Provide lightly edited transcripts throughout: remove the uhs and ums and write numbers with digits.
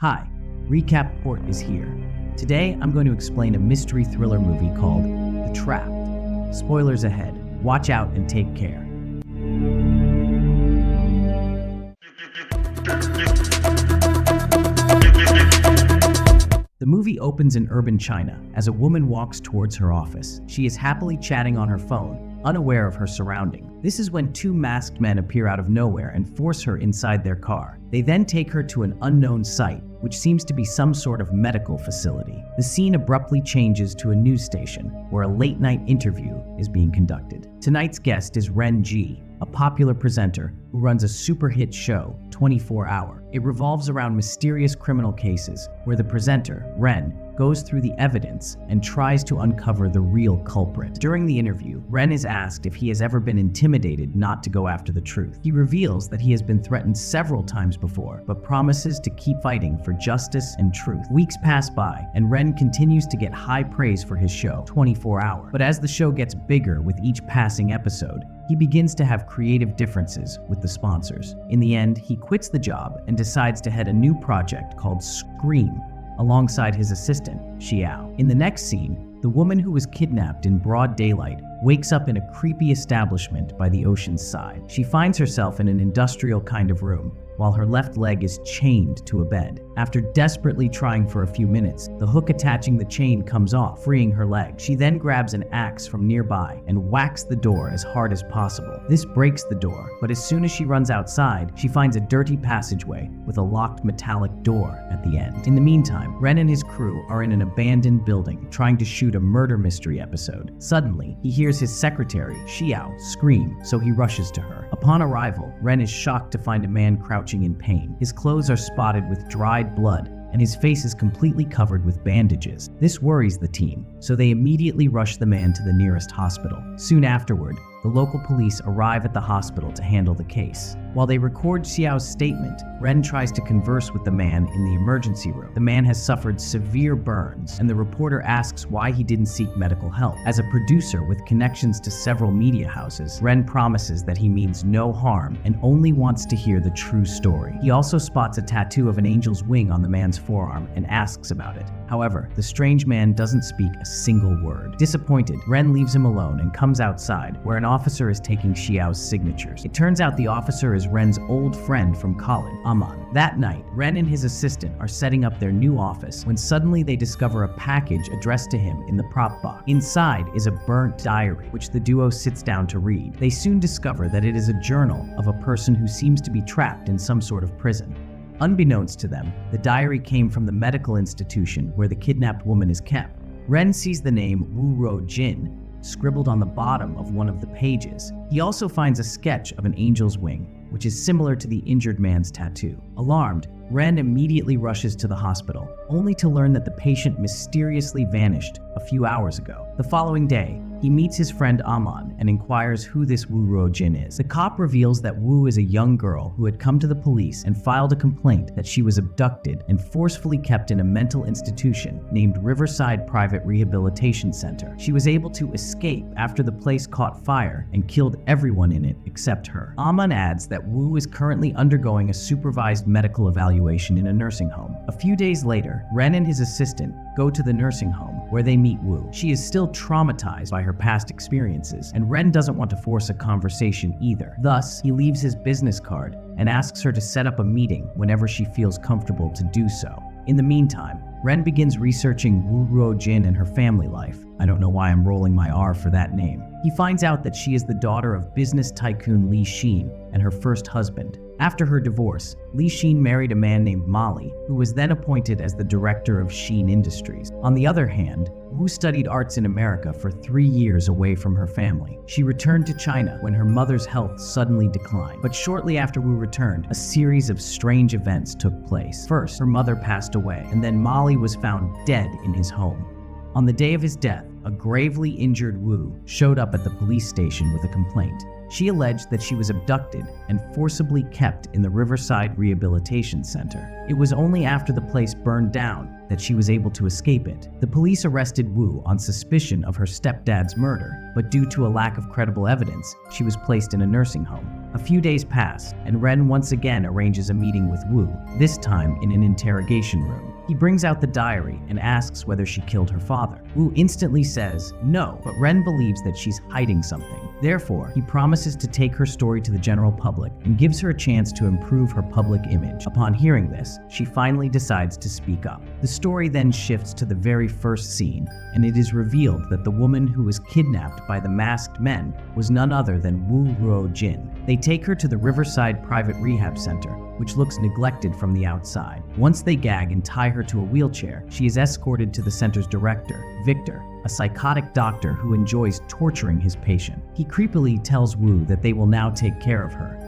Hi, Recap Port is here. Today, I'm going to explain a mystery thriller movie called The Trapped. Spoilers ahead. Watch out and take care. The movie opens in urban China as a woman walks towards her office. She is happily chatting on her phone, unaware of her surroundings. This is when two masked men appear out of nowhere and force her inside their car. They then take her to an unknown site, which seems to be some sort of medical facility. The scene abruptly changes to a news station, where a late-night interview is being conducted. Tonight's guest is Ren Ji, a popular presenter who runs a super hit show, 24 Hour. It revolves around mysterious criminal cases, where the presenter, Ren, goes through the evidence and tries to uncover the real culprit. During the interview, Ren is asked if he has ever been intimidated not to go after the truth. He reveals that he has been threatened several times before, but promises to keep fighting for justice and truth. Weeks pass by, and Ren continues to get high praise for his show, 24 Hour. But as the show gets bigger with each passing episode, he begins to have creative differences with the sponsors. In the end, he quits the job and decides to head a new project called Scream, alongside his assistant, Xiao. In the next scene, the woman who was kidnapped in broad daylight wakes up in a creepy establishment by the ocean's side. She finds herself in an industrial kind of room, while her left leg is chained to a bed. After desperately trying for a few minutes, the hook attaching the chain comes off, freeing her leg. She then grabs an axe from nearby and whacks the door as hard as possible. This breaks the door, but as soon as she runs outside, she finds a dirty passageway with a locked metallic door at the end. In the meantime, Ren and his crew are in an abandoned building trying to shoot a murder mystery episode. Suddenly, he hears his secretary, Xiao, scream, so he rushes to her. Upon arrival, Ren is shocked to find a man crouching in pain. His clothes are spotted with dried blood, and his face is completely covered with bandages. This worries the team, so they immediately rush the man to the nearest hospital. Soon afterward, the local police arrive at the hospital to handle the case. While they record Xiao's statement, Ren tries to converse with the man in the emergency room. The man has suffered severe burns, and the reporter asks why he didn't seek medical help. As a producer with connections to several media houses, Ren promises that he means no harm and only wants to hear the true story. He also spots a tattoo of an angel's wing on the man's forearm and asks about it. However, the strange man doesn't speak a single word. Disappointed, Ren leaves him alone and comes outside, where an officer is taking Xiao's signatures. It turns out the officer is Ren's old friend from college, Aman. That night, Ren and his assistant are setting up their new office when suddenly they discover a package addressed to him in the prop box. Inside is a burnt diary, which the duo sits down to read. They soon discover that it is a journal of a person who seems to be trapped in some sort of prison. Unbeknownst to them, the diary came from the medical institution where the kidnapped woman is kept. Ren sees the name Wu Ro Jin scribbled on the bottom of one of the pages. He also finds a sketch of an angel's wing, which is similar to the injured man's tattoo. Alarmed, Ren immediately rushes to the hospital, only to learn that the patient mysteriously vanished a few hours ago. The following day, he meets his friend Aman and inquires who this Wu Ro Jin is. The cop reveals that Wu is a young girl who had come to the police and filed a complaint that she was abducted and forcefully kept in a mental institution named Riverside Private Rehabilitation Center. She was able to escape after the place caught fire and killed everyone in it except her. Aman adds that Wu is currently undergoing a supervised medical evaluation in a nursing home. A few days later, Ren and his assistant go to the nursing home where they meet Wu. She is still traumatized by her past experiences, and Ren doesn't want to force a conversation either. Thus, he leaves his business card and asks her to set up a meeting whenever she feels comfortable to do so. In the meantime, Ren begins researching Wu Ro Jin and her family life. I don't know why I'm rolling my R for that name. He finds out that she is the daughter of business tycoon Li Xin and her first husband. After her divorce, Li Xin married a man named Mali, who was then appointed as the director of Xin Industries. On the other hand, Wu studied arts in America for 3 years away from her family. She returned to China when her mother's health suddenly declined. But shortly after Wu returned, a series of strange events took place. First, her mother passed away, and then Mali was found dead in his home. On the day of his death, a gravely injured Wu showed up at the police station with a complaint. She alleged that she was abducted and forcibly kept in the Riverside Rehabilitation Center. It was only after the place burned down that she was able to escape it. The police arrested Wu on suspicion of her stepdad's murder, but due to a lack of credible evidence, she was placed in a nursing home. A few days pass, and Ren once again arranges a meeting with Wu, this time in an interrogation room. He brings out the diary and asks whether she killed her father. Wu instantly says no, but Ren believes that she's hiding something. Therefore, he promises to take her story to the general public and gives her a chance to improve her public image. Upon hearing this, she finally decides to speak up. The story then shifts to the very first scene, and it is revealed that the woman who was kidnapped by the masked men was none other than Wu Ruo-jin. They take her to the Riverside Private Rehab Center, which looks neglected from the outside. Once they gag and tie her to a wheelchair, she is escorted to the center's director, Victor, a psychotic doctor who enjoys torturing his patient. He creepily tells Wu that they will now take care of her.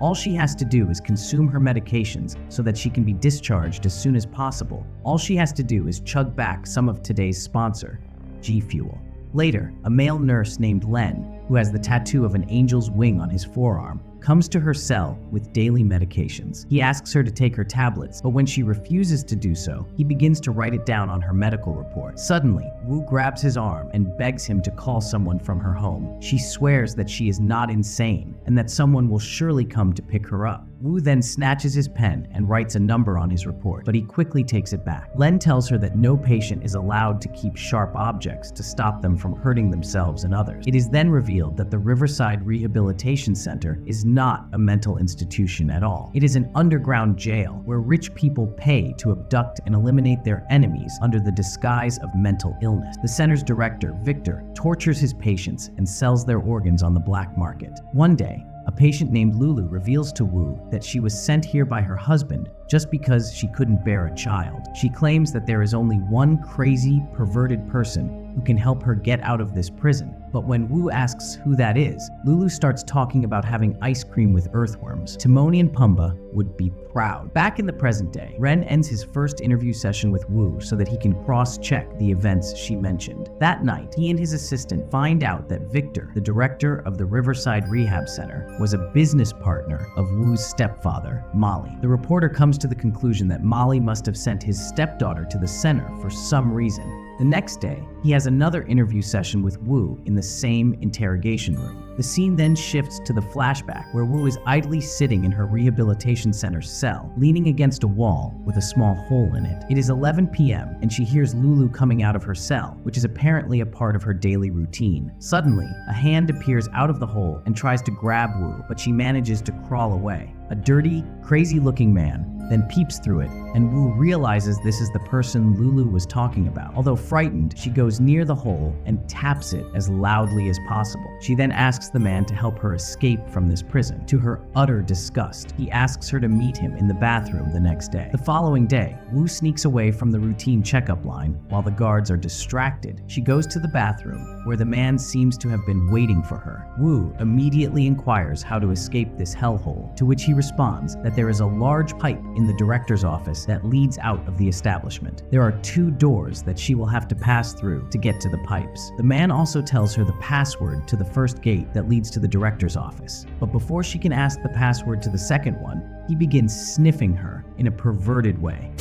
All she has to do is consume her medications so that she can be discharged as soon as possible. All she has to do is chug back some of today's sponsor, G Fuel. Later, a male nurse named Len, who has the tattoo of an angel's wing on his forearm, comes to her cell with daily medications. He asks her to take her tablets, but when she refuses to do so, he begins to write it down on her medical report. Suddenly, Wu grabs his arm and begs him to call someone from her home. She swears that she is not insane and that someone will surely come to pick her up. Wu then snatches his pen and writes a number on his report, but he quickly takes it back. Len tells her that no patient is allowed to keep sharp objects to stop them from hurting themselves and others. It is then revealed that the Riverside Rehabilitation Center is not a mental institution at all. It is an underground jail where rich people pay to abduct and eliminate their enemies under the disguise of mental illness. The center's director, Victor, tortures his patients and sells their organs on the black market. One day, a patient named Lulu reveals to Wu that she was sent here by her husband just because she couldn't bear a child. She claims that there is only one crazy, perverted person who can help her get out of this prison. But when Wu asks who that is, Lulu starts talking about having ice cream with earthworms. Timon and Pumbaa would be proud. Back in the present day, Ren ends his first interview session with Wu so that he can cross-check the events she mentioned. That night, he and his assistant find out that Victor, the director of the Riverside Rehab Center, was a business partner of Wu's stepfather, Molly. The reporter comes to the conclusion that Molly must have sent his stepdaughter to the center for some reason. The next day, he has another interview session with Wu in the same interrogation room. The scene then shifts to the flashback where Wu is idly sitting in her rehabilitation center's cell, leaning against a wall with a small hole in it. It is 11 p.m. and she hears Lulu coming out of her cell, which is apparently a part of her daily routine. Suddenly, a hand appears out of the hole and tries to grab Wu, but she manages to crawl away. A dirty, crazy-looking man then peeps through it, and Wu realizes this is the person Lulu was talking about. Although frightened, she goes near the hole and taps it as loudly as possible. She then asks the man to help her escape from this prison. To her utter disgust, he asks her to meet him in the bathroom the next day. The following day, Wu sneaks away from the routine checkup line while the guards are distracted. She goes to the bathroom, where the man seems to have been waiting for her. Wu immediately inquires how to escape this hellhole, to which he responds that there is a large pipe in the director's office that leads out of the establishment. There are 2 doors that she will have to pass through to get to the pipes. The man also tells her the password to the first gate that leads to the director's office. But before she can ask the password to the second one, he begins sniffing her in a perverted way.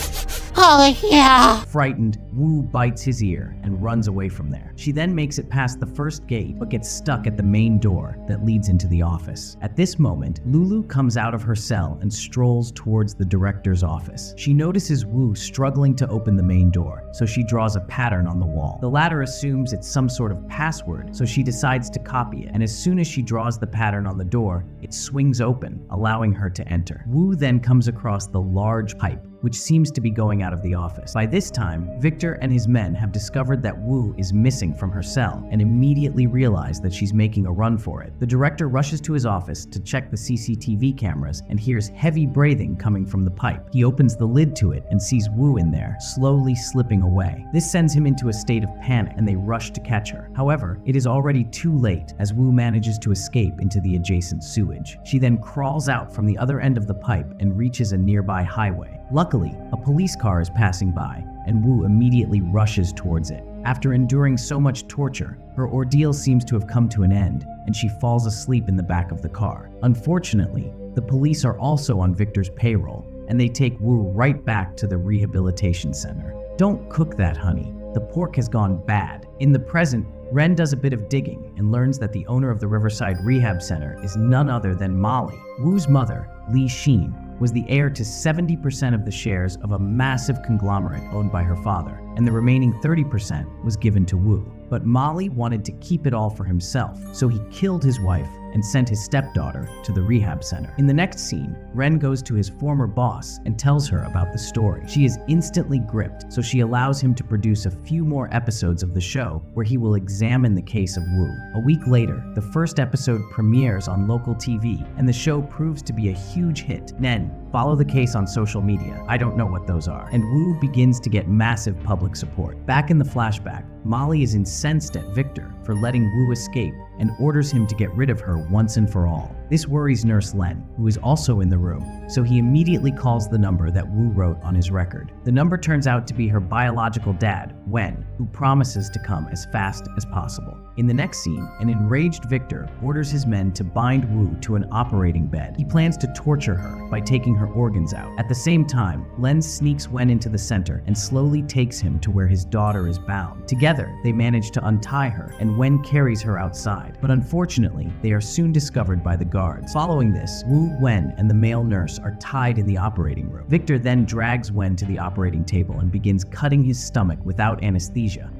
Oh yeah! Frightened, Wu bites his ear and runs away from there. She then makes it past the first gate but gets stuck at the main door that leads into the office. At this moment, Lulu comes out of her cell and strolls towards the director's office. She notices Wu struggling to open the main door, so she draws a pattern on the wall. The latter assumes it's some sort of password, so she decides to copy it, and as soon as she draws the pattern on the door, it swings open, allowing her to enter. Wu then comes across the large pipe, which seems to be going out of the office. By this time, Victor and his men have discovered that Wu is missing from her cell and immediately realize that she's making a run for it. The director rushes to his office to check the CCTV cameras and hears heavy breathing coming from the pipe. He opens the lid to it and sees Wu in there, slowly slipping away. This sends him into a state of panic and they rush to catch her. However, it is already too late as Wu manages to escape into the adjacent sewage. She then crawls out from the other end of the pipe and reaches a nearby highway. Luckily, a police car is passing by, and Wu immediately rushes towards it. After enduring so much torture, her ordeal seems to have come to an end, and she falls asleep in the back of the car. Unfortunately, the police are also on Victor's payroll, and they take Wu right back to the rehabilitation center. Don't cook that, honey. The pork has gone bad. In the present, Ren does a bit of digging and learns that the owner of the Riverside Rehab Center is none other than Molly. Wu's mother, Li Xin, was the heir to 70% of the shares of a massive conglomerate owned by her father, and the remaining 30% was given to Wu. But Molly wanted to keep it all for himself, so he killed his wife and sent his stepdaughter to the rehab center. In the next scene, Ren goes to his former boss and tells her about the story. She is instantly gripped, so she allows him to produce a few more episodes of the show where he will examine the case of Wu. A week later, the first episode premieres on local TV, and the show proves to be a huge hit. Nen, follow the case on social media. I don't know what those are. And Wu begins to get massive public support. Back in the flashback, Molly is incensed at Victor for letting Wu escape and orders him to get rid of her once and for all. This worries Nurse Len, who is also in the room, so he immediately calls the number that Wu wrote on his record. The number turns out to be her biological dad, Wen, who promises to come as fast as possible. In the next scene, an enraged Victor orders his men to bind Wu to an operating bed. He plans to torture her by taking her organs out. At the same time, Len sneaks Wen into the center and slowly takes him to where his daughter is bound. Together, they manage to untie her, and Wen carries her outside. But unfortunately, they are soon discovered by the guards. Following this, Wu, Wen, and the male nurse are tied in the operating room. Victor then drags Wen to the operating table and begins cutting his stomach without anesthesia.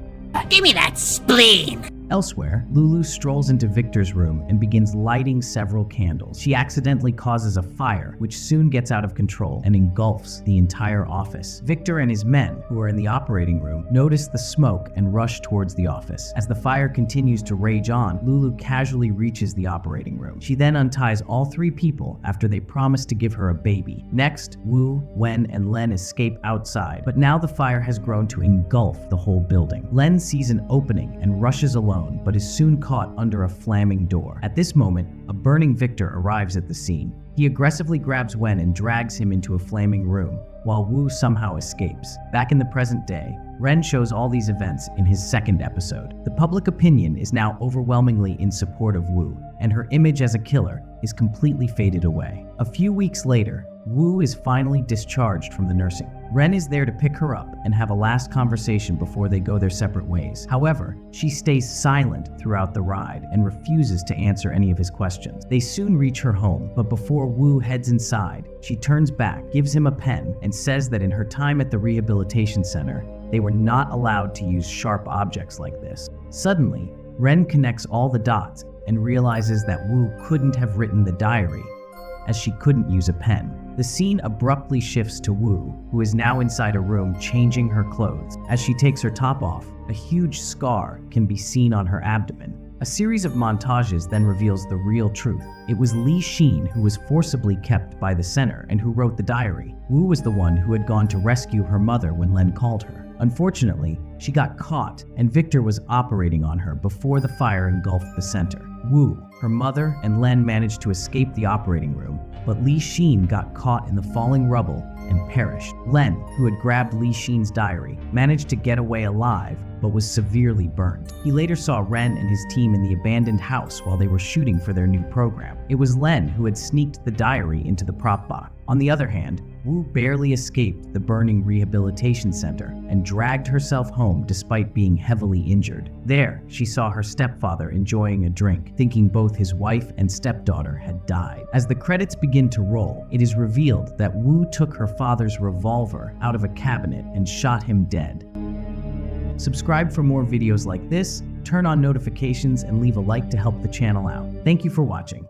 Give me that spleen! Elsewhere, Lulu strolls into Victor's room and begins lighting several candles. She accidentally causes a fire, which soon gets out of control and engulfs the entire office. Victor and his men, who are in the operating room, notice the smoke and rush towards the office. As the fire continues to rage on, Lulu casually reaches the operating room. She then unties all three people after they promise to give her a baby. Next, Wu, Wen, and Len escape outside, but now the fire has grown to engulf the whole building. Len sees an opening and rushes alone, but is soon caught under a flaming door. At this moment, a burning Victor arrives at the scene. He aggressively grabs Wen and drags him into a flaming room, while Wu somehow escapes. Back in the present day, Ren shows all these events in his second episode. The public opinion is now overwhelmingly in support of Wu, and her image as a killer is completely faded away. A few weeks later, Wu is finally discharged from the nursing. Ren is there to pick her up and have a last conversation before they go their separate ways. However, she stays silent throughout the ride and refuses to answer any of his questions. They soon reach her home, but before Wu heads inside, she turns back, gives him a pen, and says that in her time at the rehabilitation center, they were not allowed to use sharp objects like this. Suddenly, Ren connects all the dots and realizes that Wu couldn't have written the diary, as she couldn't use a pen. The scene abruptly shifts to Wu, who is now inside a room changing her clothes. As she takes her top off, a huge scar can be seen on her abdomen. A series of montages then reveals the real truth. It was Li Xin who was forcibly kept by the center and who wrote the diary. Wu was the one who had gone to rescue her mother when Len called her. Unfortunately, she got caught, and Victor was operating on her before the fire engulfed the center. Wu, her mother, and Len managed to escape the operating room, but Li Xin got caught in the falling rubble and perished. Len, who had grabbed Li Xin's diary, managed to get away alive, but was severely burned. He later saw Ren and his team in the abandoned house while they were shooting for their new program. It was Len who had sneaked the diary into the prop box. On the other hand, Wu barely escaped the burning rehabilitation center and dragged herself home despite being heavily injured. There, she saw her stepfather enjoying a drink, thinking both his wife and stepdaughter had died. As the credits begin to roll, it is revealed that Wu took her father's revolver out of a cabinet and shot him dead. Subscribe for more videos like this, turn on notifications, and leave a like to help the channel out. Thank you for watching.